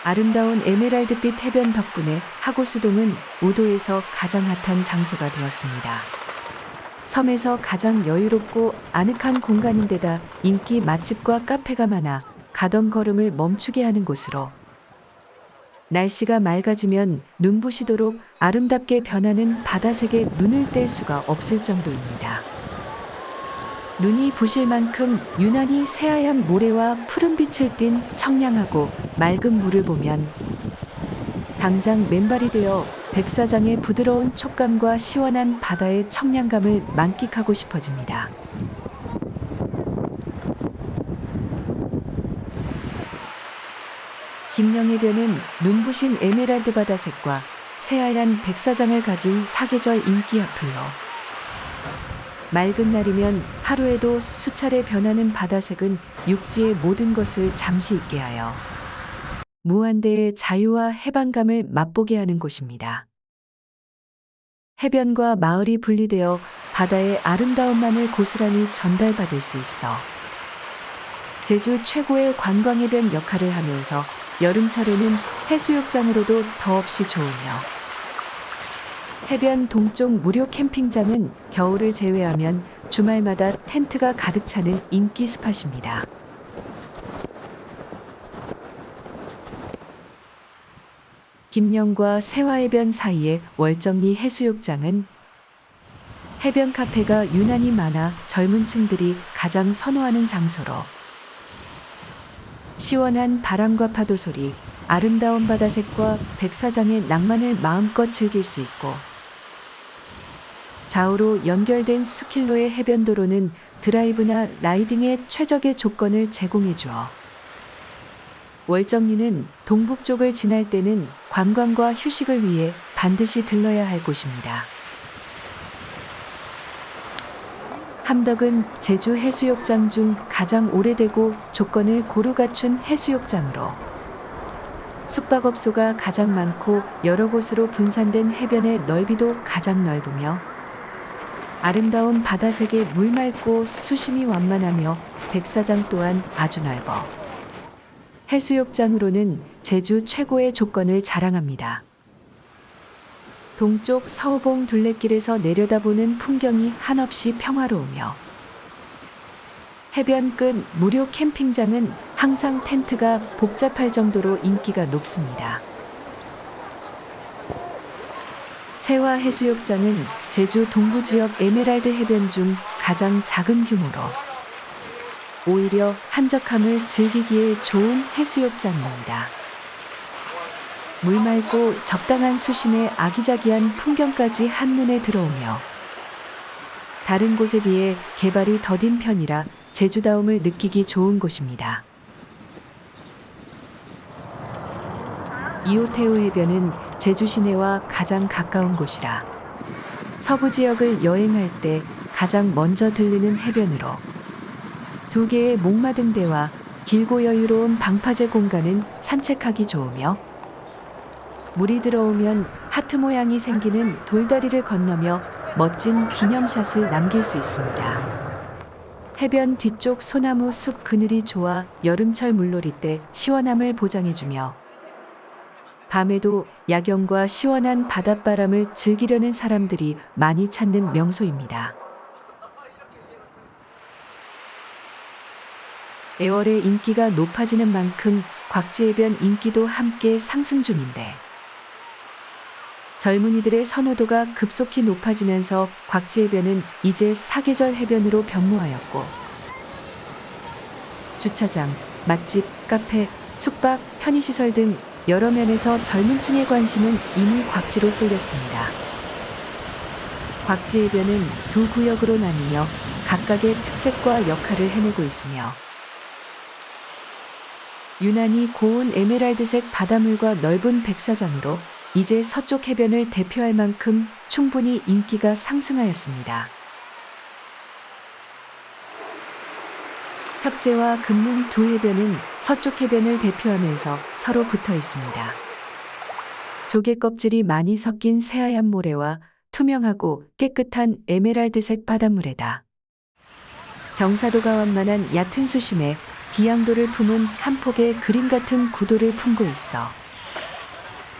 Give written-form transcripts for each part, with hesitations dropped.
아름다운 에메랄드빛 해변 덕분에 하고수동은 우도에서 가장 핫한 장소가 되었습니다. 섬에서 가장 여유롭고 아늑한 공간인데다 인기 맛집과 카페가 많아 가던 걸음을 멈추게 하는 곳으로, 날씨가 맑아지면 눈부시도록 아름답게 변하는 바다색에 눈을 뗄 수가 없을 정도입니다. 눈이 부실 만큼 유난히 새하얀 모래와 푸른 빛을 띤 청량하고 맑은 물을 보면 당장 맨발이 되어 백사장의 부드러운 촉감과 시원한 바다의 청량감을 만끽하고 싶어집니다. 김영해변은 눈부신 에메랄드 바다색과 새하얀 백사장을 가진 사계절 인기 야플로, 맑은 날이면 하루에도 수차례 변하는 바다색은 육지의 모든 것을 잠시 잊게 하여 무한대의 자유와 해방감을 맛보게 하는 곳입니다. 해변과 마을이 분리되어 바다의 아름다움만을 고스란히 전달받을 수 있어 제주 최고의 관광해변 역할을 하면서 여름철에는 해수욕장으로도 더없이 좋으며, 해변 동쪽 무료 캠핑장은 겨울을 제외하면 주말마다 텐트가 가득 차는 인기 스팟입니다. 김영과 세화해변 사이의 월정리 해수욕장은 해변 카페가 유난히 많아 젊은 층들이 가장 선호하는 장소로, 시원한 바람과 파도 소리, 아름다운 바다색과 백사장의 낭만을 마음껏 즐길 수 있고, 좌우로 연결된 수킬로의 해변도로는 드라이브나 라이딩의 최적의 조건을 제공해 주어 월정리는 동북 쪽을 지날 때는 관광과 휴식을 위해 반드시 들러야 할 곳입니다. 함덕은 제주 해수욕장 중 가장 오래되고 조건을 고루 갖춘 해수욕장으로, 숙박업소가 가장 많고 여러 곳으로 분산된 해변의 넓이도 가장 넓으며, 아름다운 바다색의 물 맑고 수심이 완만하며 백사장 또한 아주 넓어 해수욕장으로는 제주 최고의 조건을 자랑합니다. 동쪽 서우봉 둘레길에서 내려다보는 풍경이 한없이 평화로우며, 해변 끝 무료 캠핑장은 항상 텐트가 복잡할 정도로 인기가 높습니다. 세화 해수욕장은 제주 동부 지역 에메랄드 해변 중 가장 작은 규모로 오히려 한적함을 즐기기에 좋은 해수욕장입니다. 물 맑고 적당한 수심에 아기자기한 풍경까지 한눈에 들어오며, 다른 곳에 비해 개발이 더딘 편이라 제주다움을 느끼기 좋은 곳입니다. 이오테우 해변은 제주 시내와 가장 가까운 곳이라 서부 지역을 여행할 때 가장 먼저 들르는 해변으로, 두 개의 목마등대와 길고 여유로운 방파제 공간은 산책하기 좋으며, 물이 들어오면 하트 모양이 생기는 돌다리를 건너며 멋진 기념샷을 남길 수 있습니다. 해변 뒤쪽 소나무 숲 그늘이 좋아 여름철 물놀이 때 시원함을 보장해주며, 밤에도 야경과 시원한 바닷바람을 즐기려는 사람들이 많이 찾는 명소입니다. 애월의 인기가 높아지는 만큼 곽지해변 인기도 함께 상승 중인데, 젊은이들의 선호도가 급속히 높아지면서 곽지해변은 이제 사계절 해변으로 변모하였고, 주차장, 맛집, 카페, 숙박, 편의시설 등 여러 면에서 젊은 층의 관심은 이미 곽지로 쏠렸습니다. 곽지해변은 두 구역으로 나뉘며 각각의 특색과 역할을 해내고 있으며, 유난히 고운 에메랄드색 바닷물과 넓은 백사장으로 이제 서쪽 해변을 대표할 만큼 충분히 인기가 상승하였습니다. 협재와 금능 두 해변은 서쪽 해변을 대표하면서 서로 붙어 있습니다. 조개 껍질이 많이 섞인 새하얀 모래와 투명하고 깨끗한 에메랄드색 바닷물에다 경사도가 완만한 얕은 수심에 비양도를 품은 한 폭의 그림 같은 구도를 품고 있어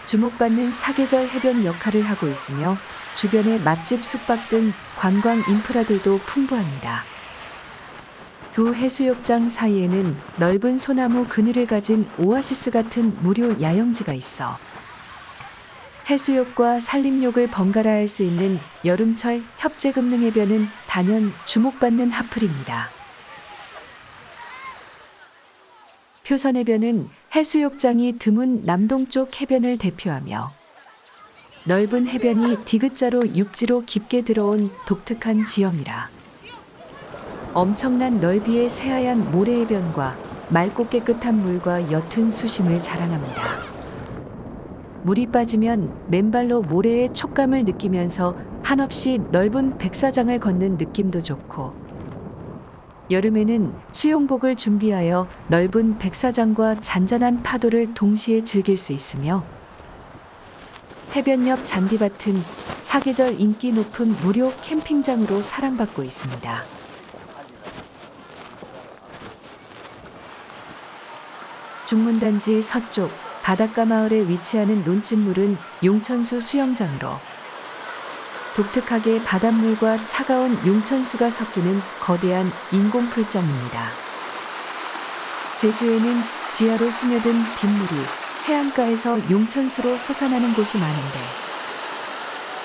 주목받는 사계절 해변 역할을 하고 있으며 주변의 맛집 숙박 등 관광 인프라들도 풍부합니다. 두 해수욕장 사이에는 넓은 소나무 그늘을 가진 오아시스 같은 무료 야영지가 있어 해수욕과 산림욕을 번갈아 할 수 있는 여름철 협재금능해변은 단연 주목받는 핫플입니다. 표선해변은 해수욕장이 드문 남동쪽 해변을 대표하며 넓은 해변이 디귿자로 육지로 깊게 들어온 독특한 지형이라 엄청난 넓이의 새하얀 모래해변과 맑고 깨끗한 물과 옅은 수심을 자랑합니다. 물이 빠지면 맨발로 모래의 촉감을 느끼면서 한없이 넓은 백사장을 걷는 느낌도 좋고 여름에는 수영복을 준비하여 넓은 백사장과 잔잔한 파도를 동시에 즐길 수 있으며 해변 옆 잔디밭은 사계절 인기 높은 무료 캠핑장으로 사랑받고 있습니다. 중문단지 서쪽 바닷가 마을에 위치하는 논찐물은 용천수 수영장으로 독특하게 바닷물과 차가운 용천수가 섞이는 거대한 인공풀장입니다. 제주에는 지하로 스며든 빗물이 해안가에서 용천수로 솟아나는 곳이 많은데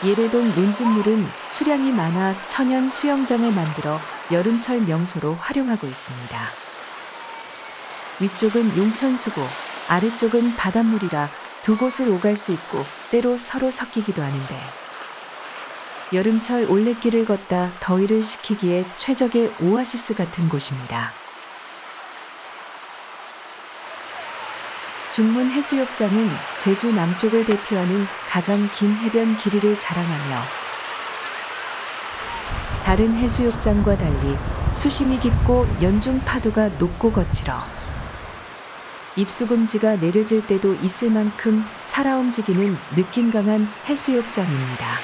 예래동 논진물은 수량이 많아 천연 수영장을 만들어 여름철 명소로 활용하고 있습니다. 위쪽은 용천수고 아래쪽은 바닷물이라 두 곳을 오갈 수 있고 때로 서로 섞이기도 하는데 여름철 올레길을 걷다 더위를 식히기에 최적의 오아시스 같은 곳입니다. 중문 해수욕장은 제주 남쪽을 대표하는 가장 긴 해변 길이를 자랑하며 다른 해수욕장과 달리 수심이 깊고 연중 파도가 높고 거칠어 입수금지가 내려질 때도 있을 만큼 살아 움직이는 느낌 강한 해수욕장입니다.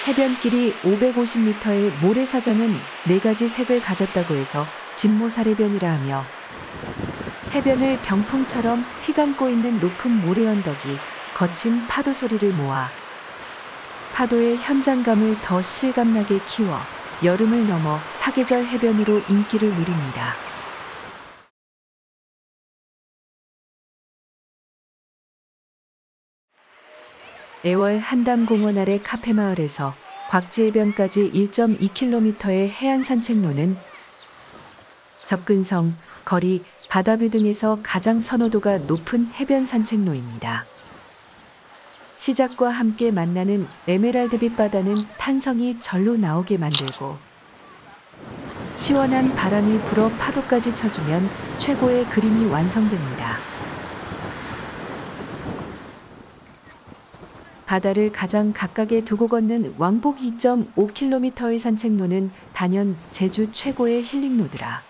해변길이 550m의 모래사장은 4가지 색을 가졌다고 해서 진모사래변이라 하며 해변을 병풍처럼 휘감고 있는 높은 모래 언덕이 거친 파도 소리를 모아 파도의 현장감을 더 실감나게 키워 여름을 넘어 사계절 해변으로 인기를 누립니다. 애월 한담공원 아래 카페마을에서 곽지해변까지 1.2km의 해안 산책로는 접근성, 거리, 바다뷰 등에서 가장 선호도가 높은 해변 산책로입니다. 시작과 함께 만나는 에메랄드빛 바다는 탄성이 절로 나오게 만들고 시원한 바람이 불어 파도까지 쳐주면 최고의 그림이 완성됩니다. 바다를 가장 가깝게 두고 걷는 왕복 2.5km의 산책로는 단연 제주 최고의 힐링로드라.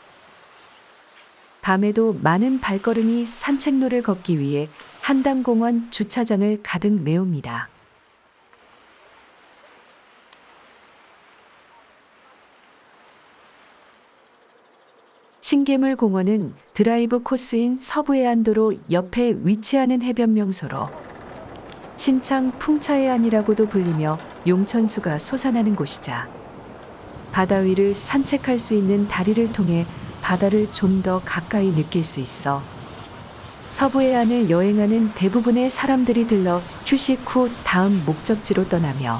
밤에도 많은 발걸음이 산책로를 걷기 위해 한담공원 주차장을 가득 메웁니다. 신개물공원은 드라이브 코스인 서부해안도로 옆에 위치하는 해변 명소로 신창 풍차해안이라고도 불리며 용천수가 솟아나는 곳이자 바다 위를 산책할 수 있는 다리를 통해 바다를 좀 더 가까이 느낄 수 있어 서부해안을 여행하는 대부분의 사람들이 들러 휴식 후 다음 목적지로 떠나며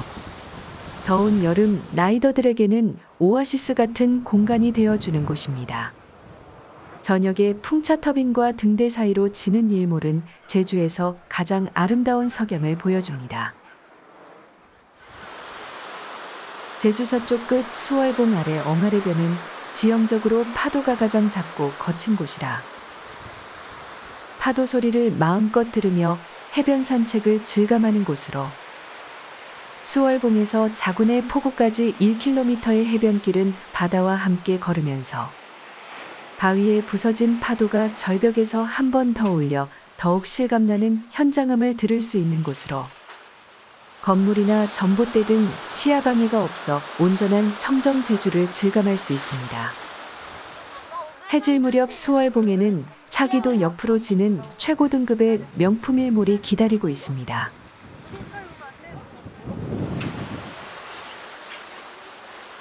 더운 여름 라이더들에게는 오아시스 같은 공간이 되어주는 곳입니다. 저녁에 풍차터빈과 등대 사이로 지는 일몰은 제주에서 가장 아름다운 석양을 보여줍니다. 제주 서쪽 끝 수월봉 아래 엉아래변은 지형적으로 파도가 가장 작고 거친 곳이라 파도 소리를 마음껏 들으며 해변 산책을 즐감하는 곳으로 수월봉에서 자군의 포구까지 1km의 해변길은 바다와 함께 걸으면서 바위에 부서진 파도가 절벽에서 한 번 더 올려 더욱 실감나는 현장음을 들을 수 있는 곳으로 건물이나 전봇대 등 시야 방해가 없어 온전한 청정 제주를 즐감할 수 있습니다. 해질 무렵 수월봉에는 차기도 옆으로 지는 최고 등급의 명품 일몰이 기다리고 있습니다.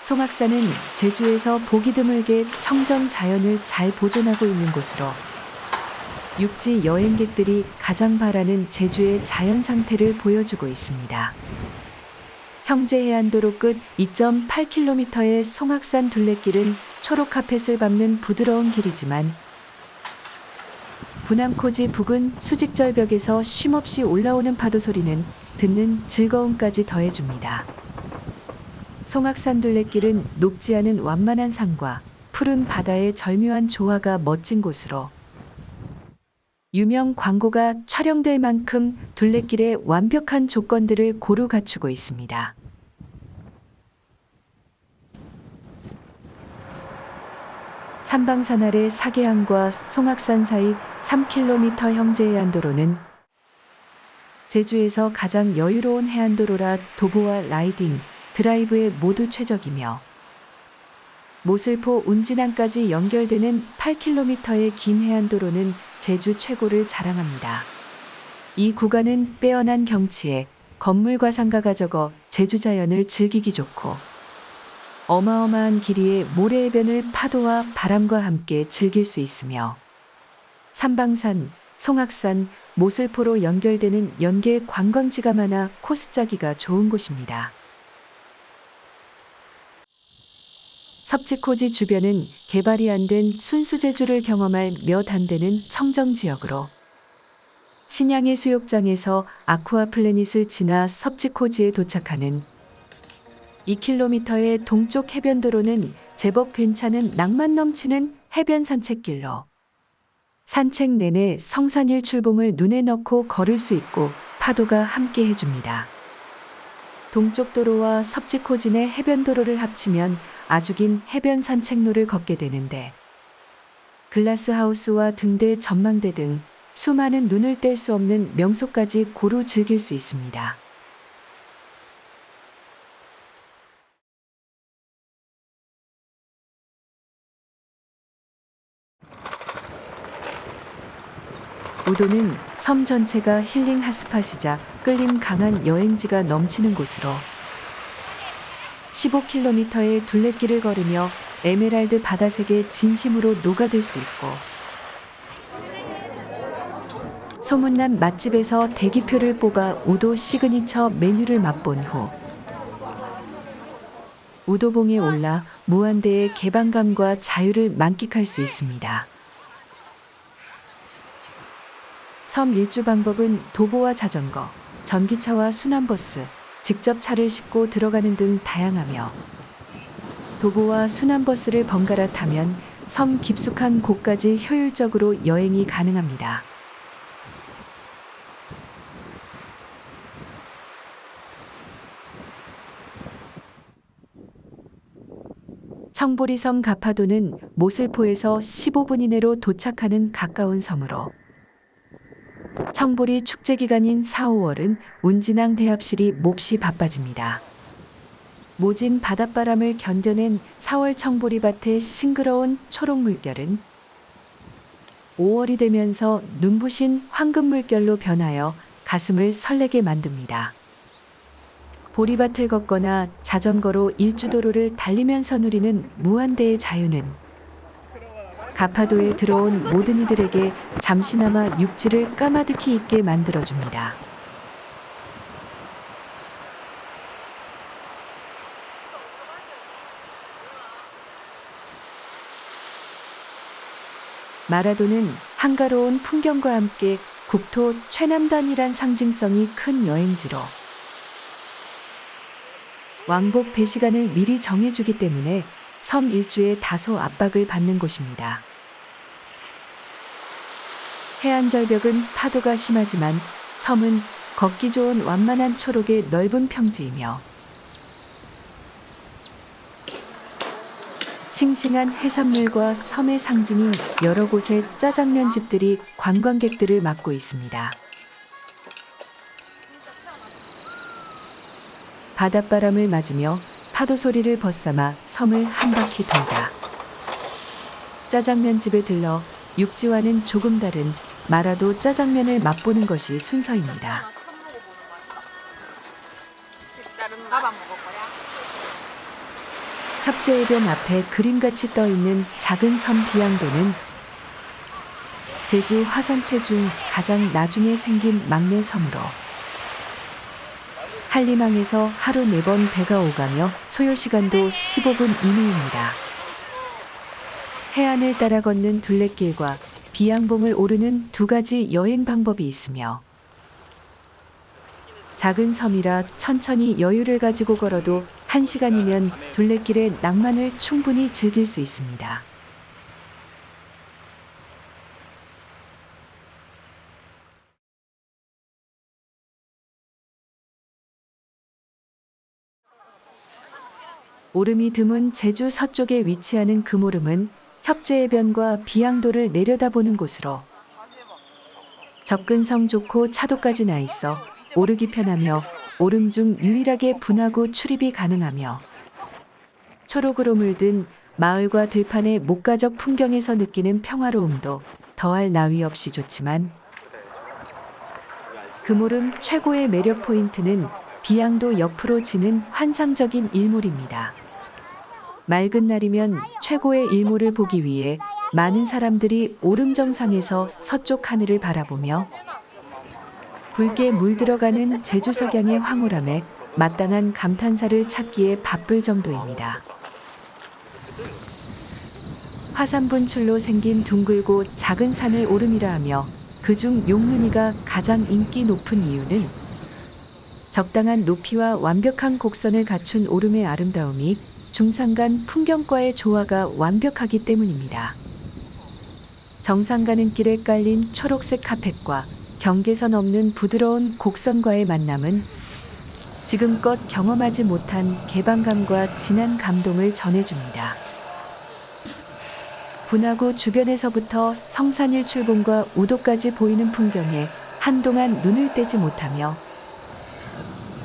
송악산은 제주에서 보기 드물게 청정 자연을 잘 보존하고 있는 곳으로 육지 여행객들이 가장 바라는 제주의 자연 상태를 보여주고 있습니다. 형제해안도로 끝 2.8km의 송악산 둘레길은 초록 카펫을 밟는 부드러운 길이지만 부남코지 부근 수직절벽에서 쉼없이 올라오는 파도 소리는 듣는 즐거움까지 더해줍니다. 송악산 둘레길은 높지 않은 완만한 산과 푸른 바다의 절묘한 조화가 멋진 곳으로 유명 광고가 촬영될 만큼 둘레길의 완벽한 조건들을 고루 갖추고 있습니다. 삼방산 아래 사계항과 송악산 사이 3km 형제해안도로는 제주에서 가장 여유로운 해안도로라 도보와 라이딩, 드라이브에 모두 최적이며 모슬포 운진항까지 연결되는 8km의 긴 해안도로는 제주 최고를 자랑합니다. 이 구간은 빼어난 경치에 건물과 상가가 적어 제주 자연을 즐기기 좋고 어마어마한 길이의 모래해변을 파도와 바람과 함께 즐길 수 있으며 삼방산, 송악산, 모슬포로 연결되는 연계 관광지가 많아 코스 짜기가 좋은 곳입니다. 섭지코지 주변은 개발이 안 된 순수 제주를 경험할 몇 안 되는 청정지역으로 신양의 수욕장에서 아쿠아 플래닛을 지나 섭지코지에 도착하는 2km의 동쪽 해변도로는 제법 괜찮은 낭만 넘치는 해변 산책길로 산책 내내 성산일 출봉을 눈에 넣고 걸을 수 있고 파도가 함께 해줍니다. 동쪽 도로와 섭지코지 내 해변도로를 합치면 아주 긴 해변 산책로를 걷게 되는데 글라스하우스와 등대 전망대 등 수많은 눈을 뗄 수 없는 명소까지 고루 즐길 수 있습니다. 우도는 섬 전체가 힐링 핫스팟이자 끌림 강한 여행지가 넘치는 곳으로 15km의 둘레길을 걸으며 에메랄드 바다색에 진심으로 녹아들 수 있고 소문난 맛집에서 대기표를 뽑아 우도 시그니처 메뉴를 맛본 후 우도봉에 올라 무한대의 개방감과 자유를 만끽할 수 있습니다. 섬 일주 방법은 도보와 자전거, 전기차와 순환버스, 직접 차를 싣고 들어가는 등 다양하며 도보와 순환버스를 번갈아 타면 섬 깊숙한 곳까지 효율적으로 여행이 가능합니다. 청보리섬 가파도는 모슬포에서 15분 이내로 도착하는 가까운 섬으로 청보리 축제 기간인 4, 5월은 운진항 대합실이 몹시 바빠집니다. 모진 바닷바람을 견뎌낸 4월 청보리밭의 싱그러운 초록 물결은 5월이 되면서 눈부신 황금 물결로 변하여 가슴을 설레게 만듭니다. 보리밭을 걷거나 자전거로 일주도로를 달리면서 누리는 무한대의 자유는 가파도에 들어온 모든 이들에게 잠시나마 육지를 까마득히 있게 만들어줍니다. 마라도는 한가로운 풍경과 함께 국토 최남단이란 상징성이 큰 여행지로 왕복 배시간을 미리 정해주기 때문에 섬 일주에 다소 압박을 받는 곳입니다. 해안 절벽은 파도가 심하지만 섬은 걷기 좋은 완만한 초록의 넓은 평지이며 싱싱한 해산물과 섬의 상징인 여러 곳의 짜장면 집들이 관광객들을 맞고 있습니다. 바닷바람을 맞으며 파도 소리를 벗삼아 섬을 한 바퀴 돌다 짜장면 집에 들러 육지와는 조금 다른 마라도 짜장면을 맛보는 것이 순서입니다. 처음 먹어보는 맛이다. 다른 밥안 먹을 거야? 협재해변 앞에 그림같이 떠있는 작은 섬 비양도는 제주 화산체 중 가장 나중에 생긴 막내 섬으로 한림항에서 하루 4번 배가 오가며 소요시간도 15분 이내입니다. 해안을 따라 걷는 둘레길과 비양봉을 오르는 두 가지 여행 방법이 있으며 작은 섬이라 천천히 여유를 가지고 걸어도 1시간이면 둘레길의 낭만을 충분히 즐길 수 있습니다. 오름이 드문 제주 서쪽에 위치하는 금오름은 협재해변과 비양도를 내려다보는 곳으로 접근성 좋고 차도까지 나 있어 오르기 편하며 오름 중 유일하게 분하구 출입이 가능하며 초록으로 물든 마을과 들판의 목가적 풍경에서 느끼는 평화로움도 더할 나위 없이 좋지만 금오름 최고의 매력 포인트는 비양도 옆으로 지는 환상적인 일몰입니다. 맑은 날이면 최고의 일몰을 보기 위해 많은 사람들이 오름 정상에서 서쪽 하늘을 바라보며 붉게 물들어가는 제주 석양의 황홀함에 마땅한 감탄사를 찾기에 바쁠 정도입니다. 화산분출로 생긴 둥글고 작은 산을 오름이라 하며 그중 용눈이가 가장 인기 높은 이유는 적당한 높이와 완벽한 곡선을 갖춘 오름의 아름다움이 중산간 풍경과의 조화가 완벽하기 때문입니다. 정상 가는 길에 깔린 초록색 카펫과 경계선 없는 부드러운 곡선과의 만남은 지금껏 경험하지 못한 개방감과 진한 감동을 전해줍니다. 분하구 주변에서부터 성산일출봉과 우도까지 보이는 풍경에 한동안 눈을 떼지 못하며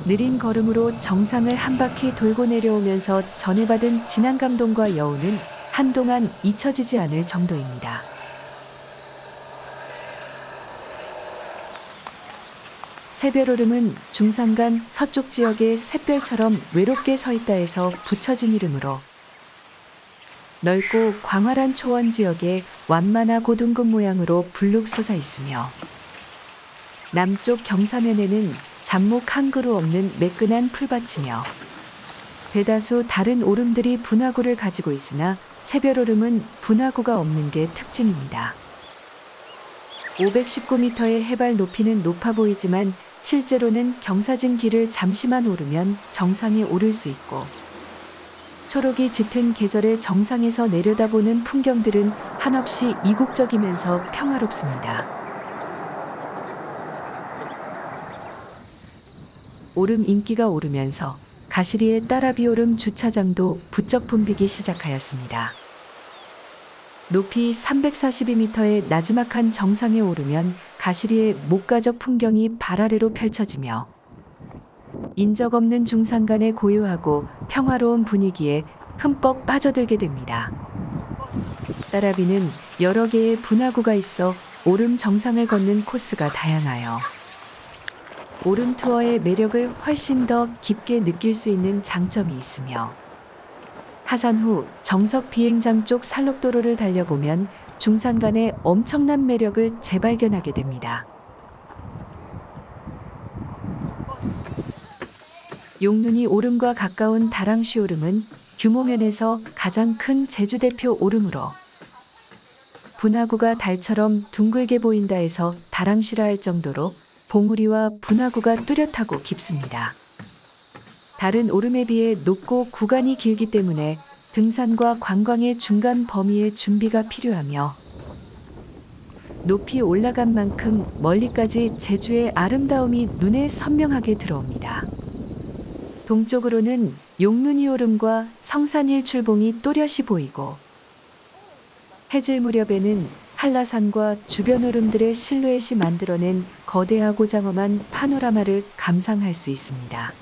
느린 걸음으로 정상을 한 바퀴 돌고 내려오면서 전해받은 진한 감동과 여운은 한동안 잊혀지지 않을 정도입니다. 새별오름은 중산간 서쪽 지역의 샛별처럼 외롭게 서 있다 해서 붙여진 이름으로 넓고 광활한 초원 지역에 완만하 고둥금 모양으로 불룩 솟아 있으며 남쪽 경사면에는 잡목 한 그루 없는 매끈한 풀밭이며 대다수 다른 오름들이 분하구를 가지고 있으나 새별오름은 분하구가 없는 게 특징입니다. 519m의 해발 높이는 높아 보이지만 실제로는 경사진 길을 잠시만 오르면 정상에 오를 수 있고 초록이 짙은 계절의 정상에서 내려다보는 풍경들은 한없이 이국적이면서 평화롭습니다. 오름 인기가 오르면서 가시리의 따라비오름 주차장도 부쩍 붐비기 시작하였습니다. 높이 342m의 나지막한 정상에 오르면 가시리의 목가적 풍경이 발 아래로 펼쳐지며 인적 없는 중산간의 고요하고 평화로운 분위기에 흠뻑 빠져들게 됩니다. 따라비는 여러 개의 분하구가 있어 오름 정상을 걷는 코스가 다양하여 오름 투어의 매력을 훨씬 더 깊게 느낄 수 있는 장점이 있으며 하산 후 정석 비행장 쪽 산록도로를 달려보면 중산간의 엄청난 매력을 재발견하게 됩니다. 용눈이 오름과 가까운 다랑시 오름은 규모 면에서 가장 큰 제주 대표 오름으로 분하구가 달처럼 둥글게 보인다 해서 다랑시라 할 정도로 봉우리와 분하구가 뚜렷하고 깊습니다. 다른 오름에 비해 높고 구간이 길기 때문에 등산과 관광의 중간 범위의 준비가 필요하며 높이 올라간 만큼 멀리까지 제주의 아름다움이 눈에 선명하게 들어옵니다. 동쪽으로는 용눈이 오름과 성산일출봉이 또렷이 보이고 해질 무렵에는 한라산과 주변 오름들의 실루엣이 만들어낸 거대하고 장엄한 파노라마를 감상할 수 있습니다.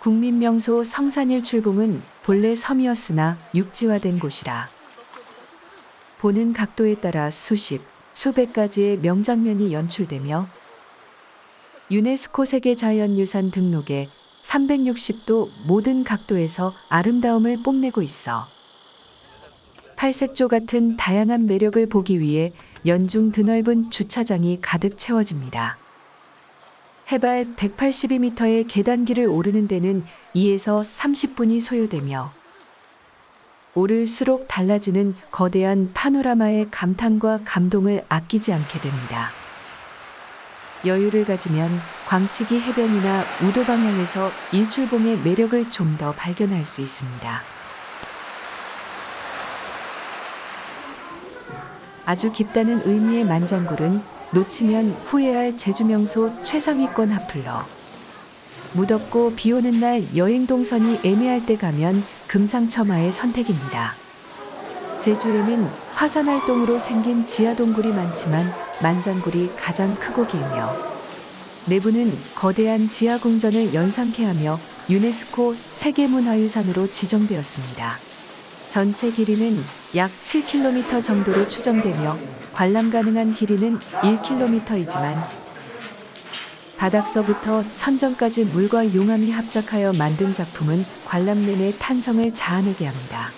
국민명소 성산일출봉은 본래 섬이었으나 육지화된 곳이라 보는 각도에 따라 수십, 수백 가지의 명장면이 연출되며 유네스코 세계자연유산 등록에 360도 모든 각도에서 아름다움을 뽐내고 있어 팔색조 같은 다양한 매력을 보기 위해 연중 드넓은 주차장이 가득 채워집니다. 해발 182m의 계단길을 오르는 데는 2에서 30분이 소요되며 오를수록 달라지는 거대한 파노라마의 감탄과 감동을 아끼지 않게 됩니다. 여유를 가지면 광치기 해변이나 우도 방향에서 일출봉의 매력을 좀 더 발견할 수 있습니다. 아주 깊다는 의미의 만장굴은 놓치면 후회할 제주명소 최상위권 하플러. 무덥고 비 오는 날 여행 동선이 애매할 때 가면 금상첨화의 선택입니다. 제주에는 화산 활동으로 생긴 지하동굴이 많지만 만장굴이 가장 크고 길며 내부는 거대한 지하궁전을 연상케 하며 유네스코 세계문화유산으로 지정되었습니다. 전체 길이는 약 7km 정도로 추정되며 관람 가능한 길이는 1km이지만 바닥서부터 천정까지 물과 용암이 합작하여 만든 작품은 관람 내내 탄성을 자아내게 합니다.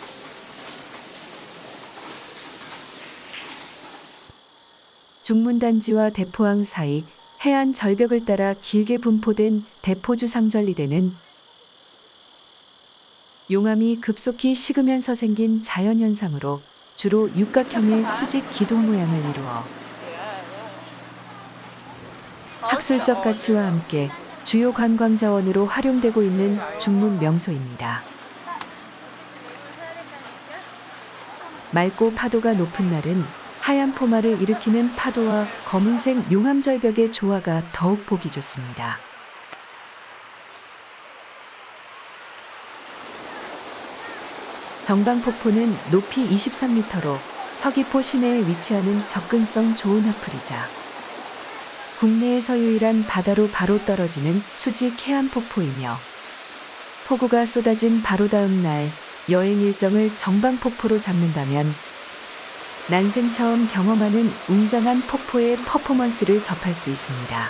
중문단지와 대포항 사이 해안 절벽을 따라 길게 분포된 대포주 상절리대는 용암이 급속히 식으면서 생긴 자연현상으로 주로 육각형의 수직 기둥 모양을 이루어 학술적 가치와 함께 주요 관광 자원으로 활용되고 있는 중문 명소입니다. 맑고 파도가 높은 날은 하얀 포마를 일으키는 파도와 검은색 용암 절벽의 조화가 더욱 보기 좋습니다. 정방폭포는 높이 23m로 서귀포 시내에 위치하는 접근성 좋은 하플이자 국내에서 유일한 바다로 바로 떨어지는 수직 해안 폭포이며 폭우가 쏟아진 바로 다음 날 여행 일정을 정방폭포로 잡는다면 난생 처음 경험하는 웅장한 폭포의 퍼포먼스를 접할 수 있습니다.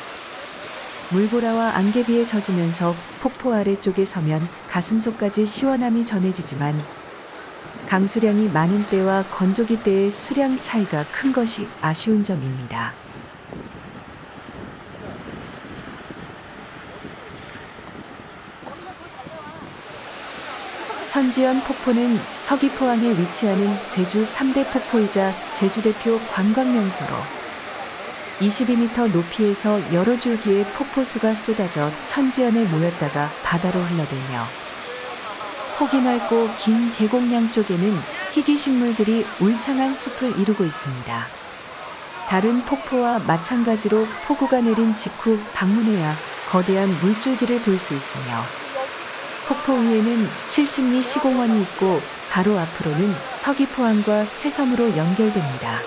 물보라와 안개비에 젖으면서 폭포 아래쪽에 서면 가슴속까지 시원함이 전해지지만 강수량이 많은 때와 건조기 때의 수량 차이가 큰 것이 아쉬운 점입니다. 천지연 폭포는 서귀포항에 위치하는 제주 3대 폭포이자 제주 대표 관광명소로 22m 높이에서 여러 줄기의 폭포수가 쏟아져 천지연에 모였다가 바다로 흘러들며 폭이 넓고 긴 계곡양 쪽에는 희귀식물들이 울창한 숲을 이루고 있습니다. 다른 폭포와 마찬가지로 폭우가 내린 직후 방문해야 거대한 물줄기를 볼 수 있으며 폭포 위에는 70리 시공원이 있고 바로 앞으로는 서귀포항과 새섬으로 연결됩니다.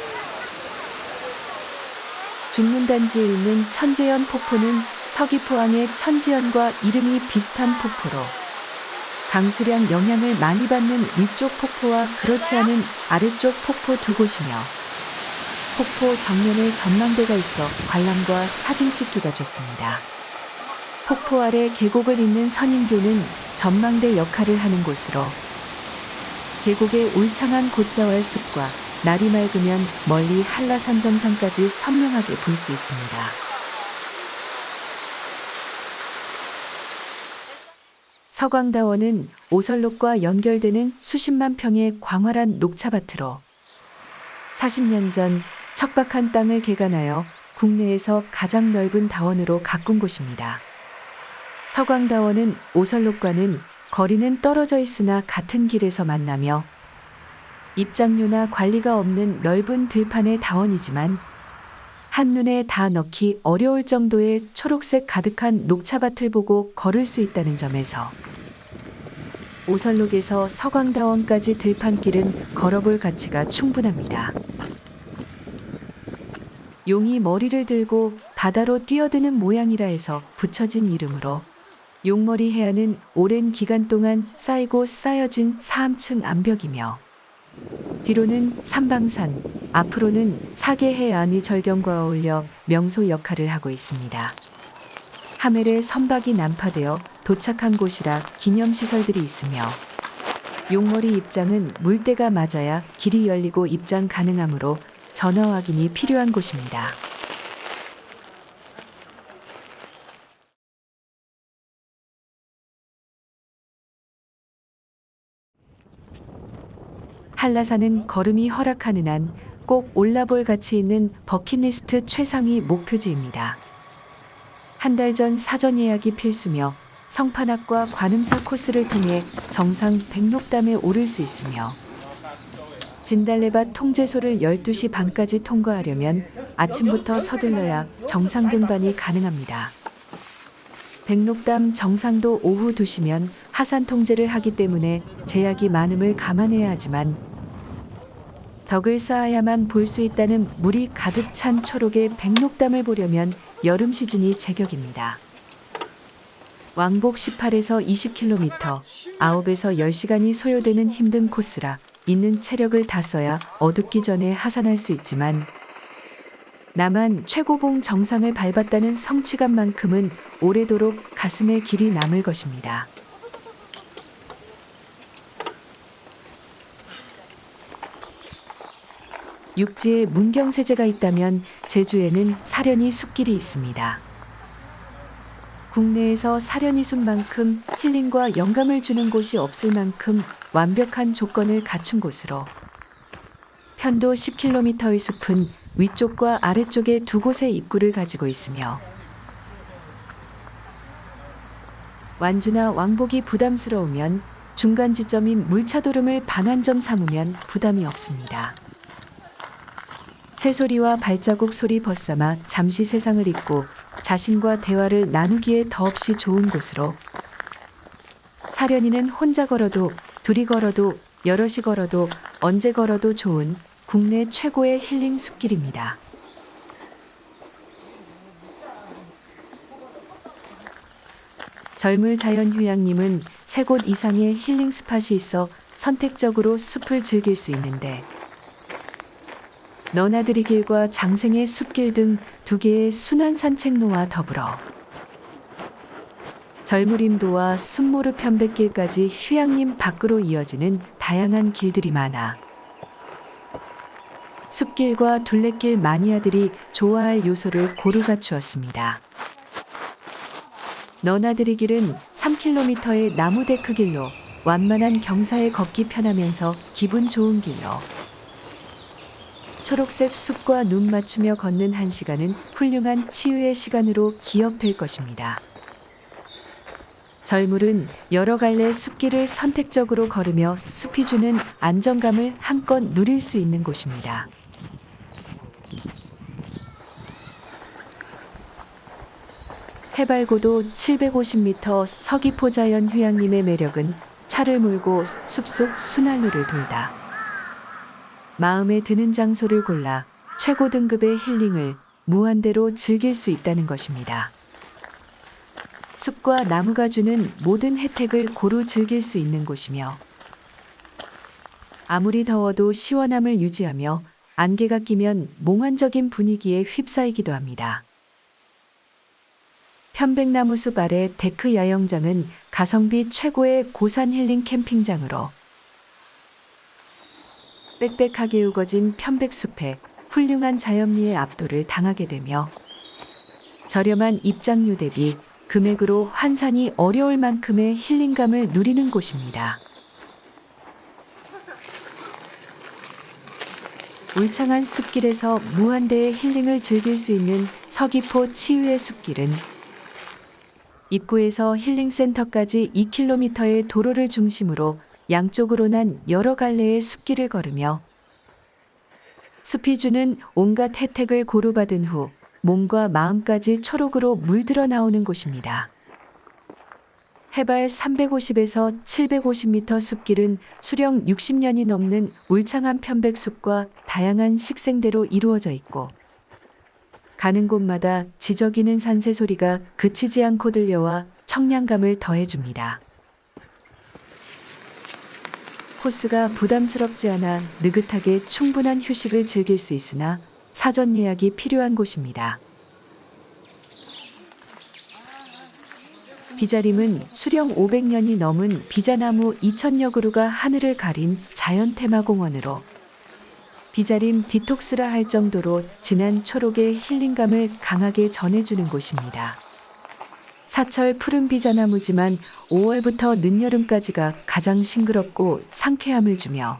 중문단지에 있는 천재연 폭포는 서귀포항의 천지연과 이름이 비슷한 폭포로 강수량 영향을 많이 받는 위쪽 폭포와 그렇지 않은 아래쪽 폭포 두 곳이며 폭포 정면에 전망대가 있어 관람과 사진 찍기가 좋습니다. 폭포 아래 계곡을 잇는 선인교는 전망대 역할을 하는 곳으로 계곡의 울창한 곶자왈 숲과 날이 맑으면 멀리 한라산 정상까지 선명하게 볼 수 있습니다. 서광다원은 오설록과 연결되는 수십만 평의 광활한 녹차밭으로 40년 전 척박한 땅을 개간하여 국내에서 가장 넓은 다원으로 가꾼 곳입니다. 서광다원은 오설록과는 거리는 떨어져 있으나 같은 길에서 만나며 입장료나 관리가 없는 넓은 들판의 다원이지만 한눈에 다 넣기 어려울 정도의 초록색 가득한 녹차밭을 보고 걸을 수 있다는 점에서 오설록에서 서광다원까지 들판길은 걸어볼 가치가 충분합니다. 용이 머리를 들고 바다로 뛰어드는 모양이라 해서 붙여진 이름으로 용머리 해안은 오랜 기간 동안 쌓이고 쌓여진 사암층 암벽이며 뒤로는 삼방산, 앞으로는 사계 해안이 절경과 어울려 명소 역할을 하고 있습니다. 하멜의 선박이 난파되어 도착한 곳이라 기념시설들이 있으며 용머리 입장은 물때가 맞아야 길이 열리고 입장 가능하므로 전화 확인이 필요한 곳입니다. 한라산은 걸음이 허락하는 한 꼭 올라볼 가치 있는 버킷리스트 최상위 목표지입니다. 한 달 전 사전 예약이 필수며 성판악과 관음사 코스를 통해 정상 백록담에 오를 수 있으며 진달래밭 통제소를 12시 반까지 통과하려면 아침부터 서둘러야 정상 등반이 가능합니다. 백록담 정상도 오후 2시면 하산 통제를 하기 때문에 제약이 많음을 감안해야 하지만 덕을 쌓아야만 볼 수 있다는 물이 가득 찬 초록의 백록담을 보려면 여름 시즌이 제격입니다. 왕복 18에서 20km, 9에서 10시간이 소요되는 힘든 코스라 있는 체력을 다 써야 어둡기 전에 하산할 수 있지만 나만 최고봉 정상을 밟았다는 성취감만큼은 오래도록 가슴에 길이 남을 것입니다. 육지에 문경세제가 있다면 제주에는 사려니 숲길이 있습니다. 국내에서 사려니 숲만큼 힐링과 영감을 주는 곳이 없을 만큼 완벽한 조건을 갖춘 곳으로 편도 10km의 숲은 위쪽과 아래쪽에 두 곳의 입구를 가지고 있으며 완주나 왕복이 부담스러우면 중간 지점인 물차도름을 반환점 삼으면 부담이 없습니다. 새소리와 발자국 소리 벗삼아 잠시 세상을 잊고 자신과 대화를 나누기에 더없이 좋은 곳으로 사려니는 혼자 걸어도 둘이 걸어도 여럿이 걸어도 언제 걸어도 좋은 국내 최고의 힐링 숲길입니다. 젊을 자연휴양님은 3곳 이상의 힐링 스팟이 있어 선택적으로 숲을 즐길 수 있는데 너나들이 길과 장생의 숲길 등 2개의 순환 산책로와 더불어 절무림도와 순모르 편백길까지 휴양림 밖으로 이어지는 다양한 길들이 많아 숲길과 둘레길 마니아들이 좋아할 요소를 고루 갖추었습니다. 너나들이 길은 3km의 나무 데크 길로 완만한 경사에 걷기 편하면서 기분 좋은 길로 초록색 숲과 눈 맞추며 걷는 1시간은 훌륭한 치유의 시간으로 기억될 것입니다. 절물은 여러 갈래 숲길을 선택적으로 걸으며 숲이 주는 안정감을 한껏 누릴 수 있는 곳입니다. 해발고도 750m 서귀포 자연 휴양림의 매력은 차를 몰고 숲속 순환로를 돌다 마음에 드는 장소를 골라 최고 등급의 힐링을 무한대로 즐길 수 있다는 것입니다. 숲과 나무가 주는 모든 혜택을 고루 즐길 수 있는 곳이며 아무리 더워도 시원함을 유지하며 안개가 끼면 몽환적인 분위기에 휩싸이기도 합니다. 편백나무숲 아래 데크 야영장은 가성비 최고의 고산 힐링 캠핑장으로 빽빽하게 우거진 편백숲에 훌륭한 자연미의 압도를 당하게 되며 저렴한 입장료 대비 금액으로 환산이 어려울 만큼의 힐링감을 누리는 곳입니다. 울창한 숲길에서 무한대의 힐링을 즐길 수 있는 서귀포 치유의 숲길은 입구에서 힐링센터까지 2km의 도로를 중심으로 양쪽으로 난 여러 갈래의 숲길을 걸으며 숲이 주는 온갖 혜택을 고루 받은 후 몸과 마음까지 초록으로 물들어 나오는 곳입니다. 해발 350에서 750m 숲길은 수령 60년이 넘는 울창한 편백숲과 다양한 식생대로 이루어져 있고 가는 곳마다 지저귀는 산새 소리가 그치지 않고 들려와 청량감을 더해줍니다. 코스가 부담스럽지 않아 느긋하게 충분한 휴식을 즐길 수 있으나 사전 예약이 필요한 곳입니다. 비자림은 수령 500년이 넘은 비자나무 2000여 그루가 하늘을 가린 자연 테마공원으로 비자림 디톡스라 할 정도로 진한 초록의 힐링감을 강하게 전해주는 곳입니다. 사철 푸른 비자나무지만 5월부터 늦여름까지가 가장 싱그럽고 상쾌함을 주며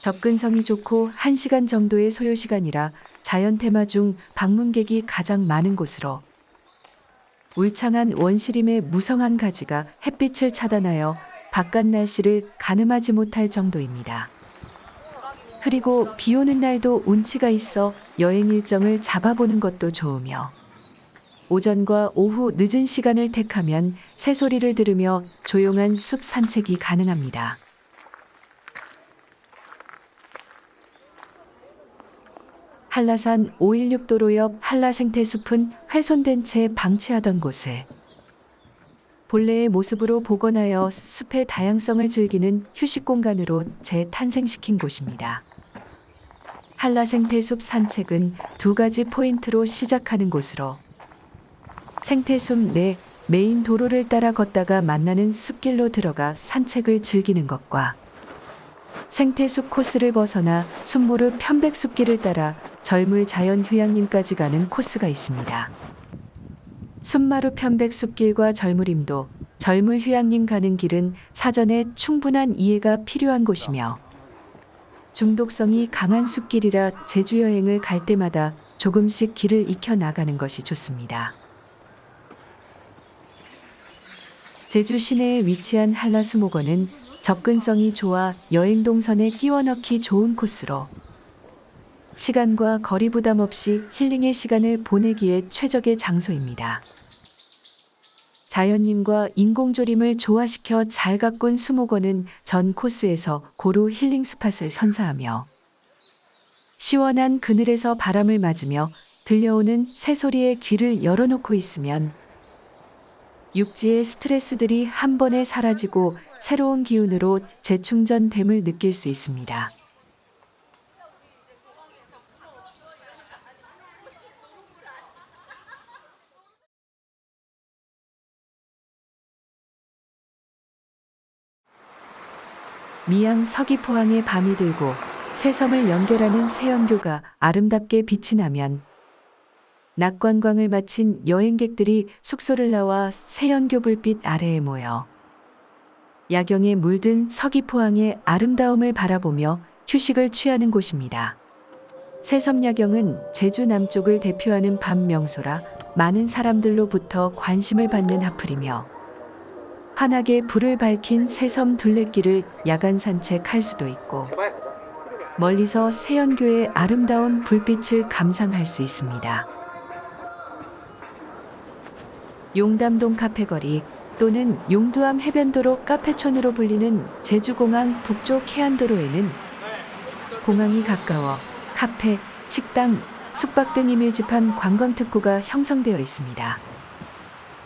접근성이 좋고 1시간 정도의 소요시간이라 자연 테마 중 방문객이 가장 많은 곳으로 울창한 원시림의 무성한 가지가 햇빛을 차단하여 바깥 날씨를 가늠하지 못할 정도입니다. 그리고 비 오는 날도 운치가 있어 여행 일정을 잡아보는 것도 좋으며 오전과 오후 늦은 시간을 택하면 새소리를 들으며 조용한 숲 산책이 가능합니다. 한라산 516도로 옆 한라생태숲은 훼손된 채 방치하던 곳을 본래의 모습으로 복원하여 숲의 다양성을 즐기는 휴식 공간으로 재탄생시킨 곳입니다. 한라생태숲 산책은 2가지 포인트로 시작하는 곳으로 생태숲 내 메인 도로를 따라 걷다가 만나는 숲길로 들어가 산책을 즐기는 것과 생태숲 코스를 벗어나 순모르 편백숲길을 따라 절물 자연휴양림까지 가는 코스가 있습니다. 순마루 편백숲길과 절물임도 절물휴양림 가는 길은 사전에 충분한 이해가 필요한 곳이며 중독성이 강한 숲길이라 제주여행을 갈 때마다 조금씩 길을 익혀 나가는 것이 좋습니다. 제주 시내에 위치한 한라수목원은 접근성이 좋아 여행 동선에 끼워 넣기 좋은 코스로 시간과 거리 부담 없이 힐링의 시간을 보내기에 최적의 장소입니다. 자연님과 인공조림을 조화시켜 잘 가꾼 수목원은 전 코스에서 고루 힐링 스팟을 선사하며 시원한 그늘에서 바람을 맞으며 들려오는 새소리에 귀를 열어놓고 있으면 육지의 스트레스들이 한 번에 사라지고 새로운 기운으로 재충전됨을 느낄 수 있습니다. 미양 서귀포항에 밤이 들고 새섬을 연결하는 새연교가 아름답게 빛이 나면 낮 관광을 마친 여행객들이 숙소를 나와 새연교 불빛 아래에 모여 야경에 물든 서귀포항의 아름다움을 바라보며 휴식을 취하는 곳입니다. 새섬 야경은 제주 남쪽을 대표하는 밤 명소라 많은 사람들로부터 관심을 받는 하플이며 환하게 불을 밝힌 새섬 둘레길을 야간 산책할 수도 있고 멀리서 새연교의 아름다운 불빛을 감상할 수 있습니다. 용담동 카페거리 또는 용두암 해변도로 카페촌으로 불리는 제주공항 북쪽 해안도로에는 공항이 가까워 카페, 식당, 숙박 등 밀집한 관광특구가 형성되어 있습니다.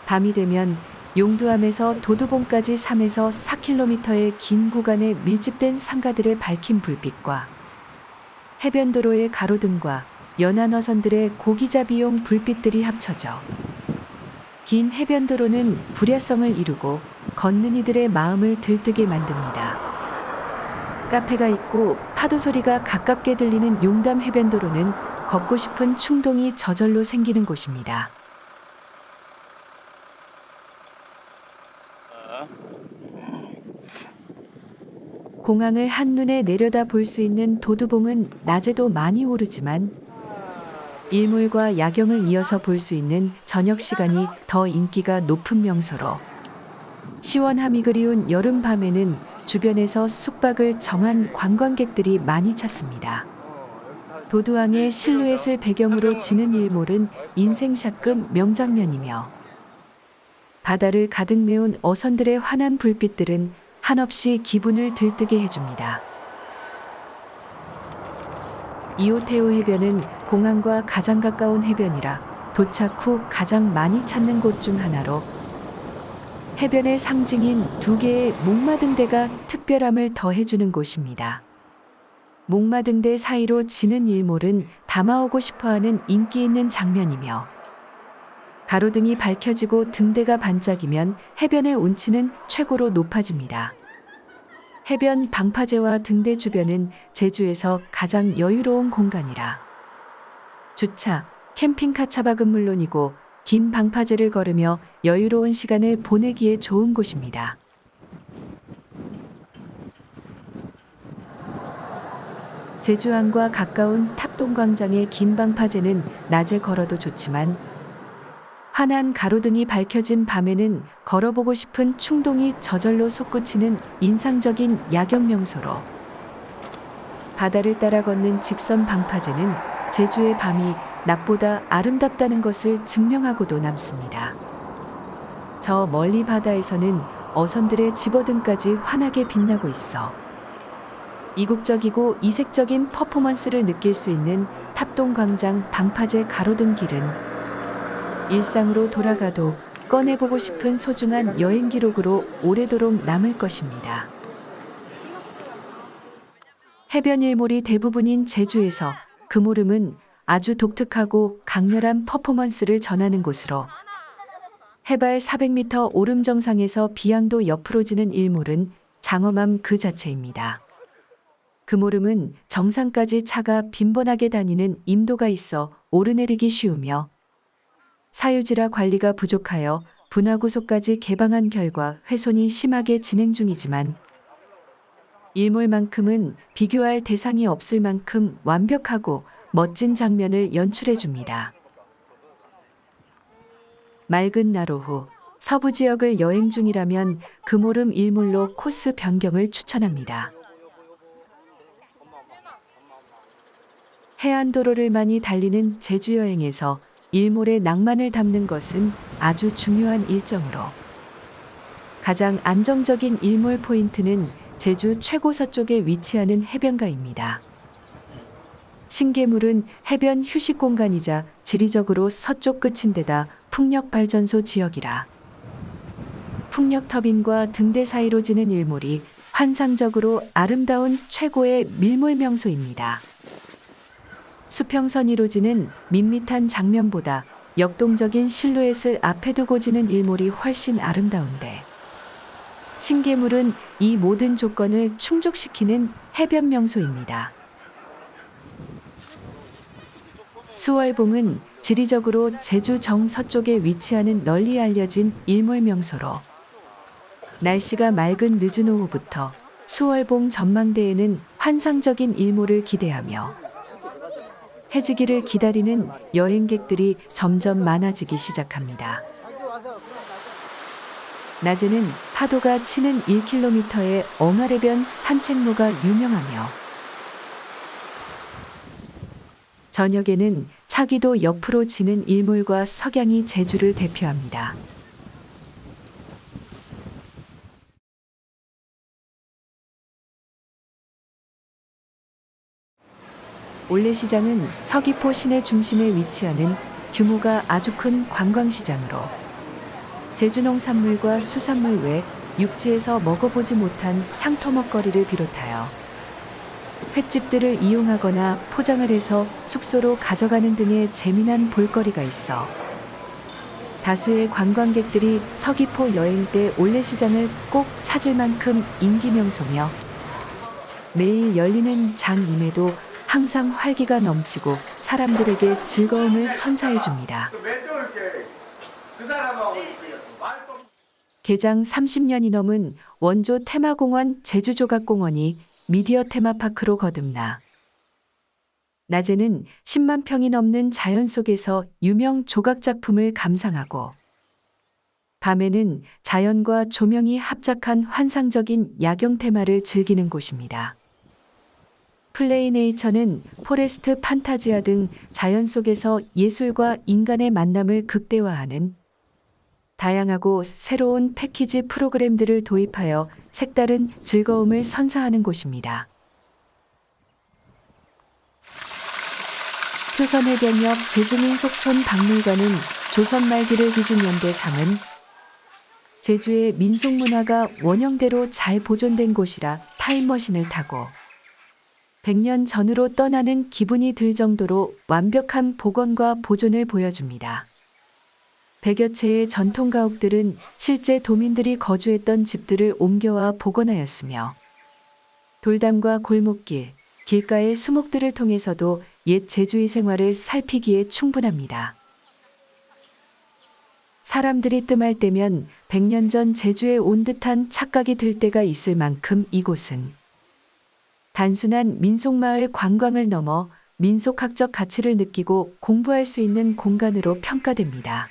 밤이 되면 용두암에서 도두봉까지 3에서 4km의 긴 구간에 밀집된 상가들의 밝힌 불빛과 해변도로의 가로등과 연안어선들의 고기잡이용 불빛들이 합쳐져 긴 해변도로는 불야성을 이루고 걷는 이들의 마음을 들뜨게 만듭니다. 카페가 있고 파도 소리가 가깝게 들리는 용담 해변도로는 걷고 싶은 충동이 저절로 생기는 곳입니다. 공항을 한눈에 내려다 볼 수 있는 도두봉은 낮에도 많이 오르지만 일몰과 야경을 이어서 볼 수 있는 저녁 시간이 더 인기가 높은 명소로 시원함이 그리운 여름 밤에는 주변에서 숙박을 정한 관광객들이 많이 찾습니다. 도두항의 실루엣을 배경으로 지는 일몰은 인생샷급 명장면이며 바다를 가득 메운 어선들의 환한 불빛들은 한없이 기분을 들뜨게 해줍니다. 이오테오 해변은 공항과 가장 가까운 해변이라 도착 후 가장 많이 찾는 곳 중 하나로 해변의 상징인 두 개의 목마등대가 특별함을 더해주는 곳입니다. 목마등대 사이로 지는 일몰은 담아오고 싶어하는 인기 있는 장면이며, 가로등이 밝혀지고 등대가 반짝이면 해변의 운치는 최고로 높아집니다. 해변 방파제와 등대 주변은 제주에서 가장 여유로운 공간이라 주차, 캠핑카 차박은 물론이고 긴 방파제를 걸으며 여유로운 시간을 보내기에 좋은 곳입니다. 제주항과 가까운 탑동광장의 긴 방파제는 낮에 걸어도 좋지만 환한 가로등이 밝혀진 밤에는 걸어보고 싶은 충동이 저절로 솟구치는 인상적인 야경 명소로, 바다를 따라 걷는 직선 방파제는 제주의 밤이 낮보다 아름답다는 것을 증명하고도 남습니다. 저 멀리 바다에서는 어선들의 집어등까지 환하게 빛나고 있어 이국적이고 이색적인 퍼포먼스를 느낄 수 있는 탑동광장 방파제 가로등 길은 일상으로 돌아가도 꺼내보고 싶은 소중한 여행 기록으로 오래도록 남을 것입니다. 해변 일몰이 대부분인 제주에서 금오름은 아주 독특하고 강렬한 퍼포먼스를 전하는 곳으로, 해발 400m 오름 정상에서 비양도 옆으로 지는 일몰은 장엄함 그 자체입니다. 금오름은 정상까지 차가 빈번하게 다니는 임도가 있어 오르내리기 쉬우며, 사유지라 관리가 부족하여 분화구속까지 개방한 결과 훼손이 심하게 진행 중이지만, 일몰만큼은 비교할 대상이 없을 만큼 완벽하고 멋진 장면을 연출해 줍니다. 맑은 날 오후 서부 지역을 여행 중이라면 금오름 일몰로 코스 변경을 추천합니다. 해안도로를 많이 달리는 제주 여행에서 일몰의 낭만을 담는 것은 아주 중요한 일정으로, 가장 안정적인 일몰 포인트는 제주 최고 서쪽에 위치하는 해변가입니다. 신계물은 해변 휴식 공간이자 지리적으로 서쪽 끝인데다 풍력발전소 지역이라 풍력 터빈과 등대 사이로 지는 일몰이 환상적으로 아름다운 최고의 밀몰 명소입니다. 수평선 위로 지는 밋밋한 장면보다 역동적인 실루엣을 앞에 두고 지는 일몰이 훨씬 아름다운데, 신계물은 이 모든 조건을 충족시키는 해변 명소입니다. 수월봉은 지리적으로 제주 정서쪽에 위치하는 널리 알려진 일몰 명소로, 날씨가 맑은 늦은 오후부터 수월봉 전망대에는 환상적인 일몰을 기대하며 해지기를 기다리는 여행객들이 점점 많아지기 시작합니다. 낮에는 파도가 치는 1km의 엉아래변 산책로가 유명하며, 저녁에는 차기도 옆으로 지는 일몰과 석양이 제주를 대표합니다. 올레시장은 서귀포 시내 중심에 위치하는 규모가 아주 큰 관광시장으로, 제주 농산물과 수산물 외 육지에서 먹어보지 못한 향토 먹거리를 비롯하여 횟집들을 이용하거나 포장을 해서 숙소로 가져가는 등의 재미난 볼거리가 있어 다수의 관광객들이 서귀포 여행 때 올레시장을 꼭 찾을 만큼 인기 명소며, 매일 열리는 장임에도 항상 활기가 넘치고 사람들에게 즐거움을 선사해 줍니다. 개장 30년이 넘은 원조 테마공원 제주조각공원이 미디어 테마파크로 거듭나 낮에는 10만 평이 넘는 자연 속에서 유명 조각 작품을 감상하고, 밤에는 자연과 조명이 합작한 환상적인 야경 테마를 즐기는 곳입니다. 플레이네이처는 포레스트 판타지아 등 자연 속에서 예술과 인간의 만남을 극대화하는 다양하고 새로운 패키지 프로그램들을 도입하여 색다른 즐거움을 선사하는 곳입니다. 표선해변 옆 제주민속촌 박물관은 조선 말기를 기준 연대상은 제주의 민속 문화가 원형대로 잘 보존된 곳이라 타임머신을 타고 100년 전으로 떠나는 기분이 들 정도로 완벽한 복원과 보존을 보여줍니다. 100여 채의 전통 가옥들은 실제 도민들이 거주했던 집들을 옮겨와 복원하였으며 돌담과 골목길, 길가의 수목들을 통해서도 옛 제주의 생활을 살피기에 충분합니다. 사람들이 뜸할 때면 100년 전 제주에 온 듯한 착각이 들 때가 있을 만큼 이곳은 단순한 민속마을 관광을 넘어 민속학적 가치를 느끼고 공부할 수 있는 공간으로 평가됩니다.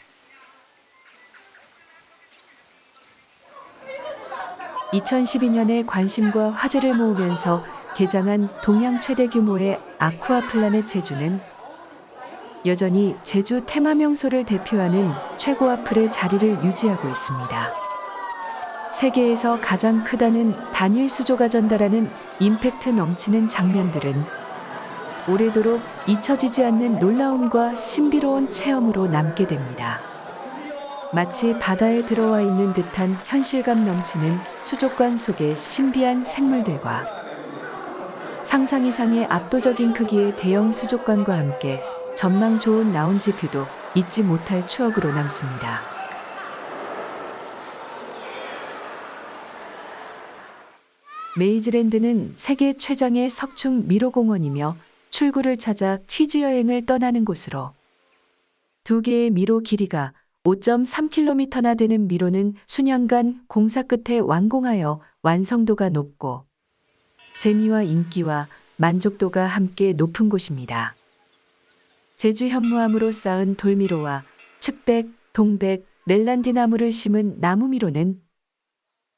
2012년에 관심과 화제를 모으면서 개장한 동양 최대 규모의 아쿠아플라넷 제주는 여전히 제주 테마 명소를 대표하는 최고 아플의 자리를 유지하고 있습니다. 세계에서 가장 크다는 단일 수조가 전달하는 임팩트 넘치는 장면들은 오래도록 잊혀지지 않는 놀라움과 신비로운 체험으로 남게 됩니다. 마치 바다에 들어와 있는 듯한 현실감 넘치는 수족관 속의 신비한 생물들과 상상 이상의 압도적인 크기의 대형 수족관과 함께 전망 좋은 라운지 뷰도 잊지 못할 추억으로 남습니다. 메이즈랜드는 세계 최장의 석충 미로공원이며 출구를 찾아 퀴즈 여행을 떠나는 곳으로 2개의 미로 길이가 5.3km나 되는 미로는 수년간 공사 끝에 완공하여 완성도가 높고 재미와 인기와 만족도가 함께 높은 곳입니다. 제주 현무암으로 쌓은 돌미로와 측백, 동백, 렐란디 나무를 심은 나무미로는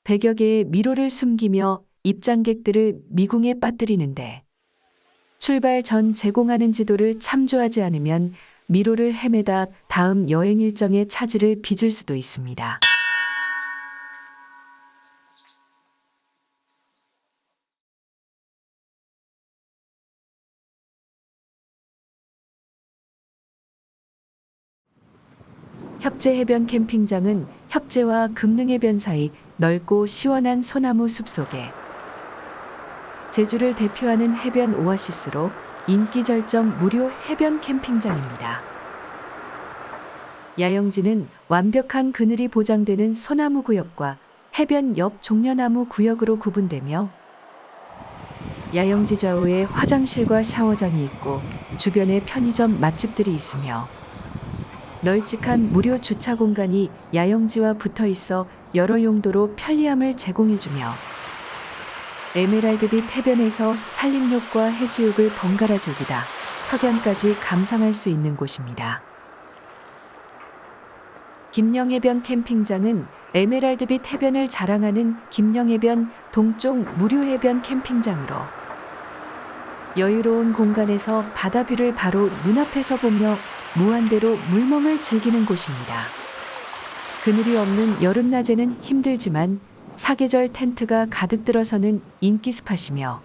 100여 개의 미로를 숨기며 입장객들을 미궁에 빠뜨리는데 출발 전 제공하는 지도를 참조하지 않으면 미로를 헤매다 다음 여행 일정의 차질을 빚을 수도 있습니다. 협재해변 캠핑장은 협재와 금능해변 사이 넓고 시원한 소나무 숲 속에 제주를 대표하는 해변 오아시스로 인기 절정 무료 해변 캠핑장입니다. 야영지는 완벽한 그늘이 보장되는 소나무 구역과 해변 옆 종려나무 구역으로 구분되며 야영지 좌우에 화장실과 샤워장이 있고 주변에 편의점 맛집들이 있으며 널찍한 무료 주차 공간이 야영지와 붙어 있어 여러 용도로 편리함을 제공해주며 에메랄드빛 해변에서 산림욕과 해수욕을 번갈아 즐기다 석양까지 감상할 수 있는 곳입니다. 김영해변 캠핑장은 에메랄드빛 해변을 자랑하는 김영해변 동쪽 무료해변 캠핑장으로 여유로운 공간에서 바다뷰를 바로 눈앞에서 보며 무한대로 물멍을 즐기는 곳입니다. 그늘이 없는 여름낮에는 힘들지만 사계절 텐트가 가득 들어서는 인기 스팟이며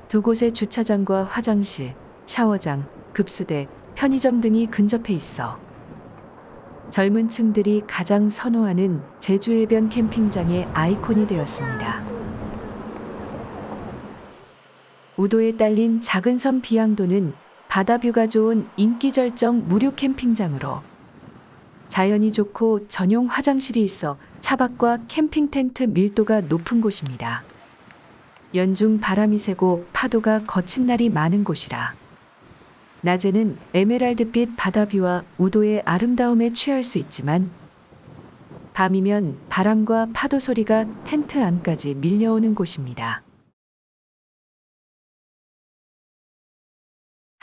두 곳의 주차장과 화장실, 샤워장, 급수대, 편의점 등이 근접해 있어 젊은 층들이 가장 선호하는 제주해변 캠핑장의 아이콘이 되었습니다. 우도에 딸린 작은 섬 비양도는 바다뷰가 좋은 인기 절정 무료 캠핑장으로 자연이 좋고 전용 화장실이 있어 차박과 캠핑 텐트 밀도가 높은 곳입니다. 연중 바람이 세고 파도가 거친 날이 많은 곳이라 낮에는 에메랄드빛 바다뷰와 우도의 아름다움에 취할 수 있지만 밤이면 바람과 파도 소리가 텐트 안까지 밀려오는 곳입니다.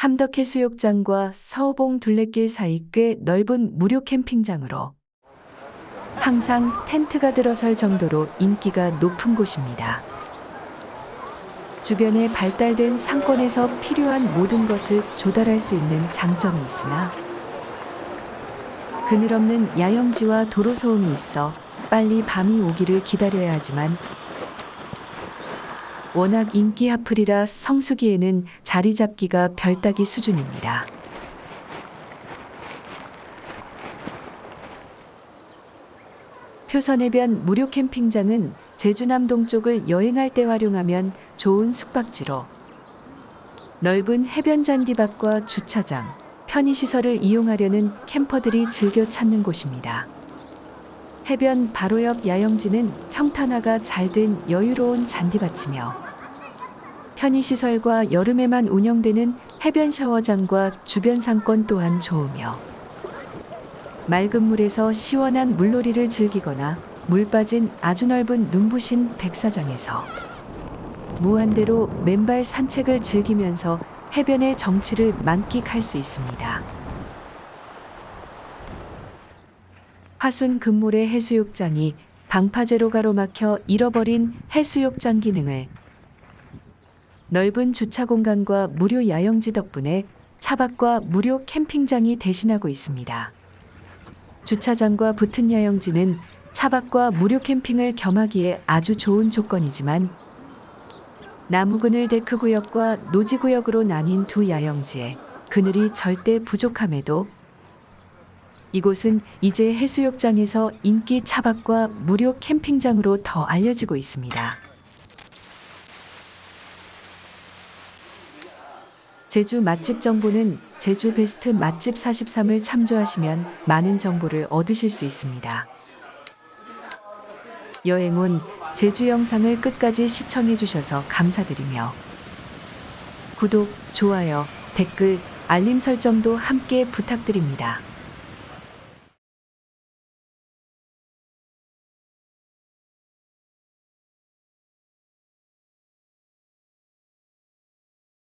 함덕해수욕장과 서호봉 둘레길 사이 꽤 넓은 무료 캠핑장으로 항상 텐트가 들어설 정도로 인기가 높은 곳입니다. 주변에 발달된 상권에서 필요한 모든 것을 조달할 수 있는 장점이 있으나 그늘없는 야영지와 도로 소음이 있어 빨리 밤이 오기를 기다려야 하지만 워낙 인기 핫플이라 성수기에는 자리 잡기가 별따기 수준입니다. 표선해변 무료 캠핑장은 제주 남동쪽을 여행할 때 활용하면 좋은 숙박지로 넓은 해변 잔디밭과 주차장, 편의시설을 이용하려는 캠퍼들이 즐겨 찾는 곳입니다. 해변 바로 옆 야영지는 평탄화가 잘 된 여유로운 잔디밭이며 편의시설과 여름에만 운영되는 해변 샤워장과 주변 상권 또한 좋으며 맑은 물에서 시원한 물놀이를 즐기거나 물 빠진 아주 넓은 눈부신 백사장에서 무한대로 맨발 산책을 즐기면서 해변의 정취를 만끽할 수 있습니다. 화순 금모래 해수욕장이 방파제로 가로막혀 잃어버린 해수욕장 기능을 넓은 주차 공간과 무료 야영지 덕분에 차박과 무료 캠핑장이 대신하고 있습니다. 주차장과 붙은 야영지는 차박과 무료 캠핑을 겸하기에 아주 좋은 조건이지만 나무그늘 데크구역과 노지구역으로 나뉜 두 야영지에 그늘이 절대 부족함에도 이곳은 이제 해수욕장에서 인기 차박과 무료 캠핑장으로 더 알려지고 있습니다. 제주 맛집 정보는 제주 베스트 맛집 43을 참조하시면 많은 정보를 얻으실 수 있습니다. 여행 온 제주 영상을 끝까지 시청해 주셔서 감사드리며 구독, 좋아요, 댓글, 알림 설정도 함께 부탁드립니다.